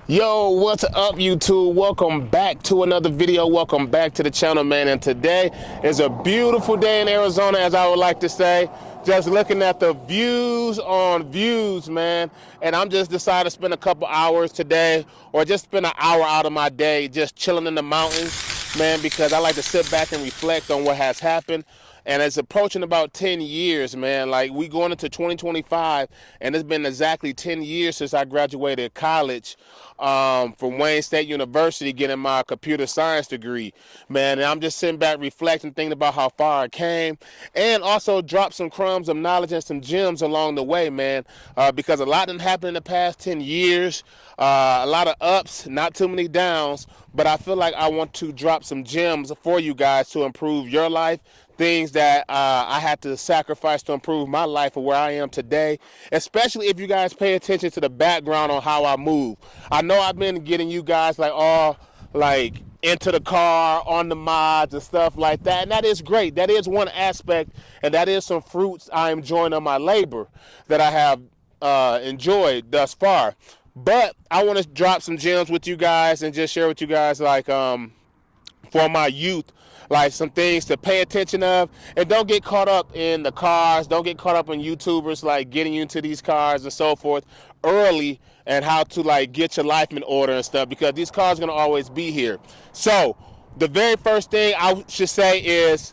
Yo, what's up, YouTube? Welcome back to another video. Welcome back to the channel, man. And today is a beautiful day in Arizona, as I would like to say. Just looking at the views on views, man. And I'm just decided to spend a couple hours today, or just spend an hour out of my day just chilling in the mountains, man, because I like to sit back and reflect on what has happened. And it's approaching about 10 years, man. Like, we going into 2025, and it's been exactly 10 years since I graduated college from Wayne State University, getting my computer science degree, man. And I'm just sitting back reflecting, thinking about how far I came, and also drop some crumbs of knowledge and some gems along the way, man, because a lot didn't happen in the past 10 years. A lot of ups, not too many downs, but I feel like I want to drop some gems for you guys to improve your life, things that I had to sacrifice to improve my life or where I am today, especially if you guys pay attention to the background on how I move. I know I've been getting you guys like all like into the car, on the mods and stuff like that, and that is great. That is one aspect, and that is some fruits I am enjoying on my labor that I have enjoyed thus far. But I want to drop some gems with you guys and just share with you guys, like, for my youth, like some things to pay attention of. And don't get caught up in the cars. Don't get caught up in YouTubers like getting you into these cars and so forth early, and how to like get your life in order and stuff, because these cars are going to always be here. So the very first thing I should say is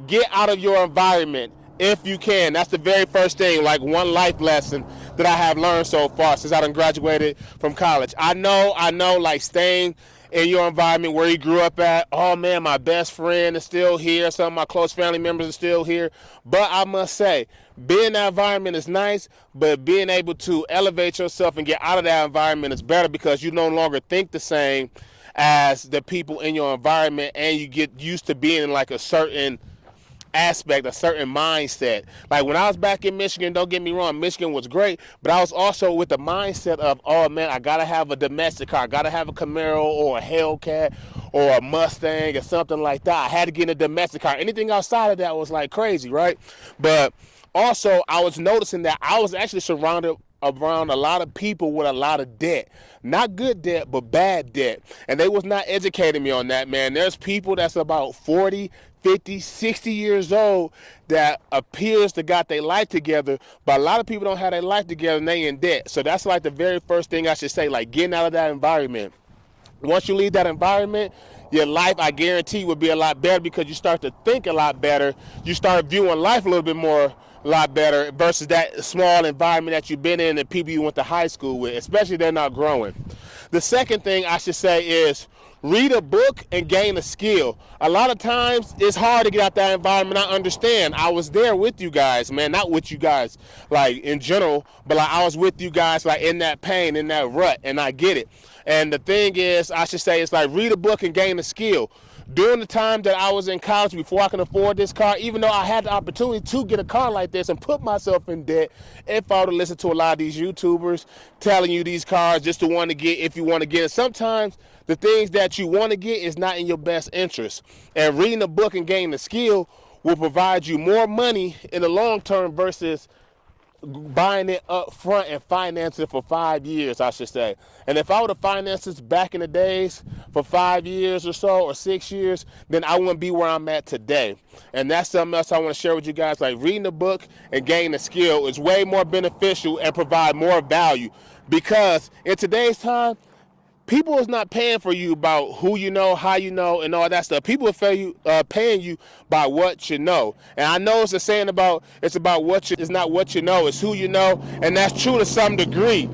get out of your environment if you can. That's the very first thing, like one life lesson that I have learned so far since I done graduated from college. I know, like staying in your environment where you grew up at. Oh man, my best friend is still here. Some of my close family members are still here. But I must say, being in that environment is nice, but being able to elevate yourself and get out of that environment is better, because you no longer think the same as the people in your environment, and you get used to being in like a certain aspect, a certain mindset. Like when I was back in Michigan, don't get me wrong, Michigan was great, but I was also with the mindset of, oh man, I gotta have a domestic car, I gotta have a Camaro or a Hellcat or a Mustang or something like that. I had to get in a domestic car. Anything outside of that was like crazy, right? But also I was noticing that I was actually surrounded around a lot of people with a lot of debt. Not good debt, but bad debt. And they was not educating me on that, man. There's people that's about 40, 50, 60 years old that appears to got their life together, but a lot of people don't have their life together and they in debt. So that's like the very first thing I should say, like getting out of that environment. Once you leave that environment, your life, I guarantee, will be a lot better, because you start to think a lot better. You start viewing life a little bit more, a lot better, versus that small environment that you've been in and people you went to high school with, especially if they're not growing. The second thing I should say is read a book and gain a skill. A lot of times it's hard to get out that environment. I understand. I was there with you guys, man. Not with you guys like in general, but like I was with you guys like in that pain, in that rut, and I get it. And the thing is, I should say, it's like read a book and gain a skill. During the time that I was in college, before I can afford this car, even though I had the opportunity to get a car like this and put myself in debt, if I were to listen to a lot of these YouTubers telling you these cars just to want to get, if you want to get it, sometimes the things that you want to get is not in your best interest. And reading a book and gaining a skill will provide you more money in the long term versus buying it up front and financing it for 5 years, I should say. And if I would have financed this back in the days for 5 years or so, or 6 years, then I wouldn't be where I'm at today. And that's something else I want to share with you guys. Like reading a book and gaining a skill is way more beneficial and provide more value, because in today's time, people is not paying for you about who you know, how you know, and all that stuff. People are paying you by what you know. And I know it's a saying about, it's about what you, it's not what you know, it's who you know. And that's true to some degree.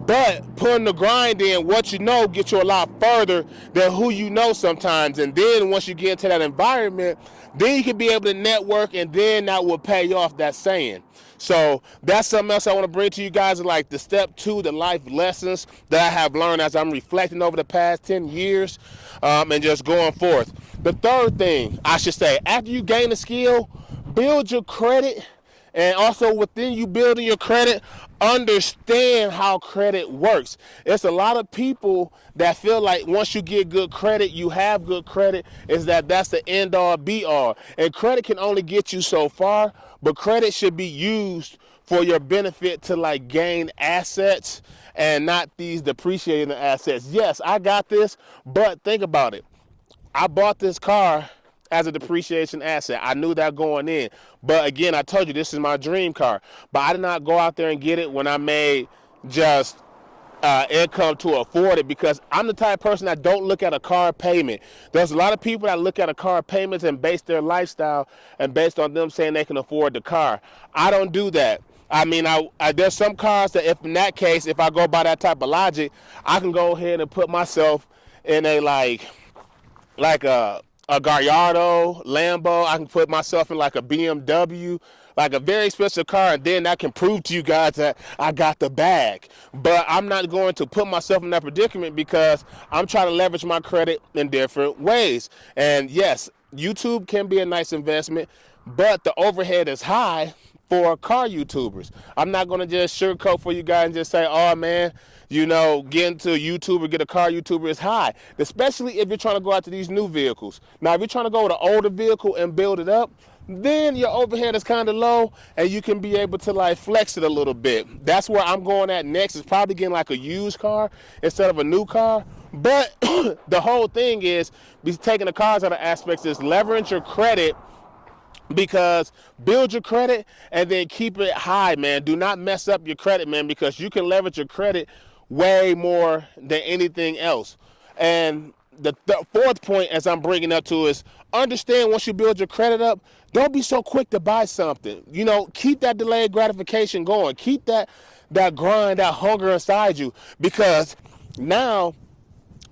But putting the grind in, what you know gets you a lot further than who you know sometimes. And then once you get into that environment, then you can be able to network, and then that will pay you off, that saying. So that's something else I want to bring to you guys, like the step 2, the life lessons that I have learned as I'm reflecting over the past 10 years and just going forth. The third thing I should say, after you gain a skill, build your credit. And also within you building your credit, understand how credit works. It's a lot of people that feel like once you get good credit, you have good credit, is that's the end all be all. And credit can only get you so far, but credit should be used for your benefit to like gain assets and not these depreciating assets. Yes, I got this, but think about it. I bought this car as a depreciation asset. I knew that going in. But again, I told you this is my dream car. But I did not go out there and get it when I made just income to afford it, because I'm the type of person that don't look at a car payment. There's a lot of people that look at a car payments and base their lifestyle and based on them saying they can afford the car. I don't do that. I mean, there's some cars that if in that case, if I go by that type of logic, I can go ahead and put myself in a like a Gallardo, Lambo. I can put myself in like a BMW, like a very expensive car, and then I can prove to you guys that I got the bag. But I'm not going to put myself in that predicament because I'm trying to leverage my credit in different ways. And yes, YouTube can be a nice investment, but the overhead is high for car YouTubers. I'm not going to just sugarcoat for you guys and just say, oh man, you know, getting to YouTube or get a car YouTuber is high, especially if you're trying to go out to these new vehicles. Now, if you're trying to go with an older vehicle and build it up, then your overhead is kind of low and you can be able to like flex it a little bit. That's where I'm going at next, is probably getting like a used car instead of a new car. But the whole thing is taking the cars out of aspects is leverage your credit, because build your credit and then keep it high, man. Do not mess up your credit, man, because you can leverage your credit way more than anything else. And the fourth point, as I'm bringing up to, is understand once you build your credit up, don't be so quick to buy something. You know, keep that delayed gratification going. Keep that grind, that hunger inside you, because now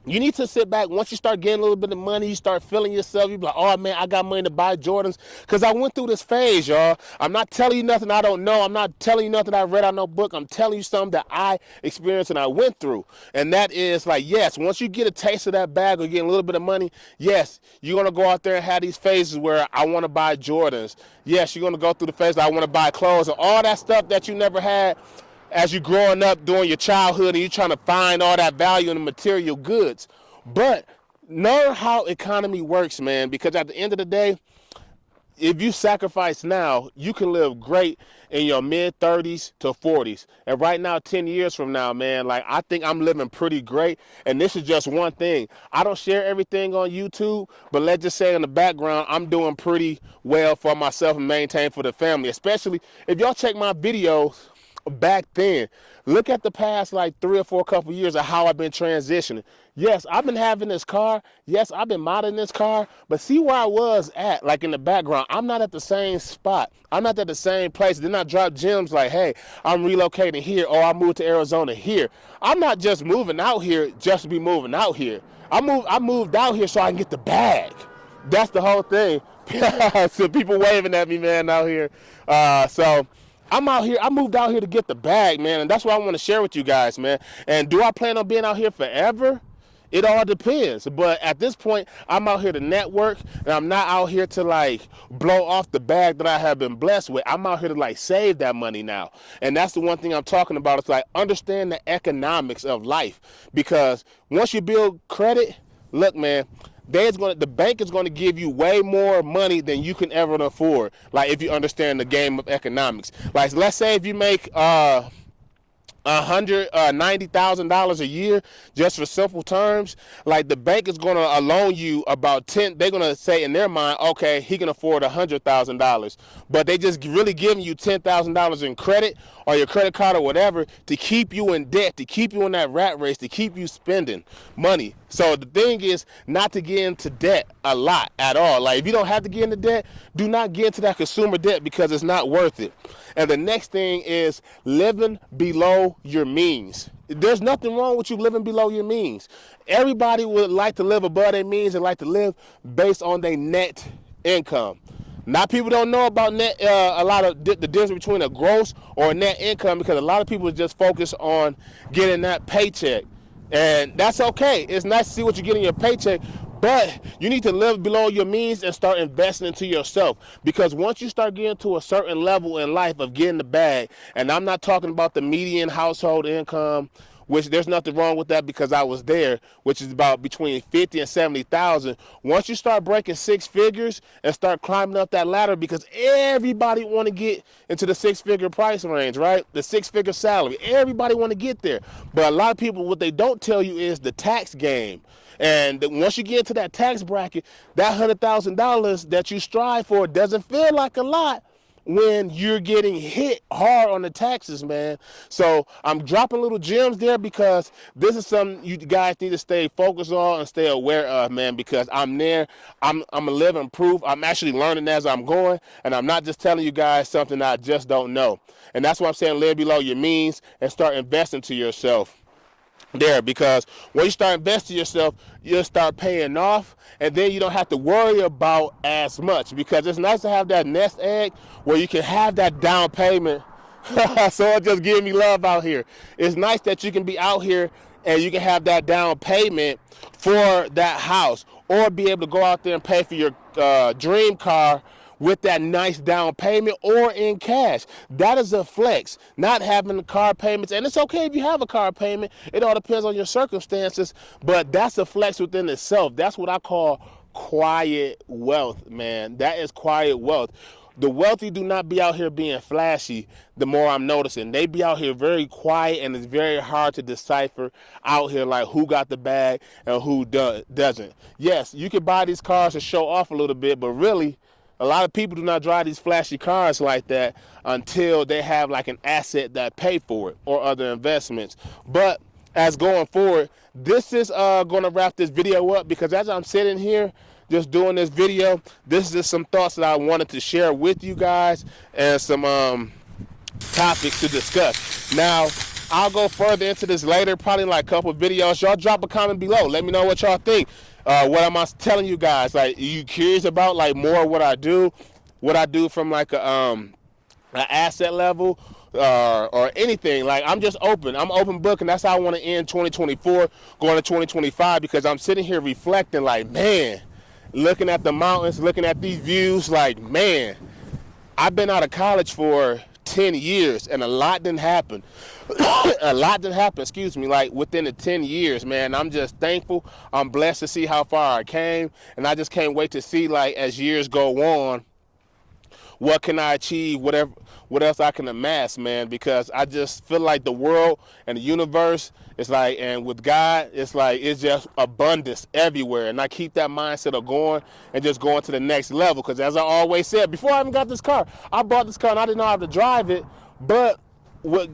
you need to sit back. Once you start getting a little bit of money, you start feeling yourself. You be like, oh man, I got money to buy Jordans. Because I went through this phase, y'all. I'm not telling you nothing I don't know. I'm not telling you nothing I read out no book. I'm telling you something that I experienced and I went through. And that is like, yes, once you get a taste of that bag or getting a little bit of money, yes, you're going to go out there and have these phases where I want to buy Jordans. Yes, you're going to go through the phase I want to buy clothes and all that stuff that you never had as you growing up during your childhood, and you're trying to find all that value in the material goods. But learn how economy works, man, because at the end of the day, if you sacrifice now, you can live great in your mid 30s to 40s. And right now, 10 years from now, man, like I think I'm living pretty great. And this is just one thing. I don't share everything on YouTube, but let's just say in the background, I'm doing pretty well for myself and maintain for the family, especially if y'all check my videos back then. Look at the past like 3 or 4 couple years of how I've been transitioning. Yes, I've been having this car. Yes, I've been modding this car. But see where I was at, like in the background. I'm not at the same spot. I'm not at the same place. Then I drop gems like, hey, I'm relocating here, or I moved to Arizona here. I'm not just moving out here just to be moving out here. I moved out here so I can get the bag. That's the whole thing. So people waving at me, man, out here. So I'm out here. I moved out here to get the bag, man, and that's what I want to share with you guys, man. And do I plan on being out here forever? It all depends. But at this point, I'm out here to network, and I'm not out here to like blow off the bag that I have been blessed with. I'm out here to like save that money now. And that's the one thing I'm talking about. It's like understand the economics of life, because once you build credit, look, man, the bank is going to give you way more money than you can ever afford. Like if you understand the game of economics. Like let's say if you make $190,000 a year, just for simple terms, like the bank is going to loan you about 10. They're going to say in their mind, okay, he can afford $100,000, but they just really giving you $10,000 in credit or your credit card or whatever to keep you in debt, to keep you in that rat race, to keep you spending money. So the thing is not to get into debt a lot at all. Like if you don't have to get into debt, do not get into that consumer debt, because it's not worth it. And the next thing is living below your means. There's nothing wrong with you living below your means. Everybody would like to live above their means and like to live based on their net income. Now, people don't know about a lot of the difference between a gross or a net income, because a lot of people just focus on getting that paycheck. And that's okay. It's nice to see what you get in your paycheck, but you need to live below your means and start investing into yourself. Because once you start getting to a certain level in life of getting the bag, and I'm not talking about the median household income which there's nothing wrong with that because I was there, which is about between 50 and 70,000. Once you start breaking six figures and start climbing up that ladder, because everybody want to get into the six-figure price range, right? The six-figure salary. Everybody want to get there. But a lot of people, what they don't tell you is the tax game. And once you get into that tax bracket, that $100,000 that you strive for doesn't feel like a lot when you're getting hit hard on the taxes, man. So I'm dropping little gems there because this is something you guys need to stay focused on and stay aware of, man, because I'm there. I'm a living proof. I'm actually learning as I'm going, and I'm not just telling you guys something I just don't know. And that's why I'm saying live below your means and start investing to yourself there, because when you start investing yourself, you'll start paying off, and then you don't have to worry about as much, because it's nice to have that nest egg where you can have that down payment. Someone just giving me love out here. It's nice that you can be out here and you can have that down payment for that house, or be able to go out there and pay for your dream car with that nice down payment or in cash. That is a flex, not having the car payments. And it's okay if you have a car payment. It all depends on your circumstances, but that's a flex within itself. That's what I call quiet wealth, man. That is quiet wealth. The wealthy do not be out here being flashy, the more I'm noticing. They be out here very quiet, and it's very hard to decipher out here like who got the bag and who doesn't. Yes, you can buy these cars to show off a little bit, but really, a lot of people do not drive these flashy cars like that until they have like an asset that pay for it or other investments. But as going forward, this is going to wrap this video up, because as I'm sitting here just doing this video, this is just some thoughts that I wanted to share with you guys and some topics to discuss. Now, I'll go further into this later, probably in like a couple of videos. Y'all drop a comment below. Let me know what y'all think. What am I telling you guys? Like, are you curious about like more of what I do from like a an asset level or anything? Like, I'm just open. I'm open book, and that's how I want to end 2024, going to 2025, because I'm sitting here reflecting like, man, looking at the mountains, looking at these views, like, man, I've been out of college for 10 years and a lot didn't happen. Like within the 10 years, man. I'm just thankful. I'm blessed to see how far I came, and I just can't wait to see, like, as years go on, what can I achieve, what else I can amass, man, because I just feel like the world and the universe is like, and with God, it's like, it's just abundance everywhere. And I keep that mindset of going and just going to the next level, because as I always said, before I even got this car, I bought this car and I didn't know how to drive it, but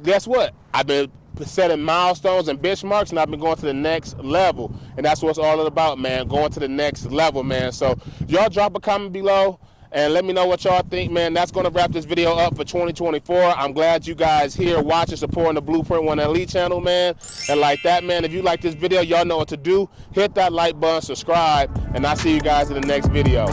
guess what? I've been setting milestones and benchmarks, and I've been going to the next level, and that's what it's all about, man, going to the next level, man. So y'all drop a comment below and let me know what y'all think, man. That's going to wrap this video up for 2024. I'm glad you guys here watching, supporting the Bluprint One Elite channel, man. And like that, man, if you like this video, y'all know what to do. Hit that like button, subscribe, and I'll see you guys in the next video.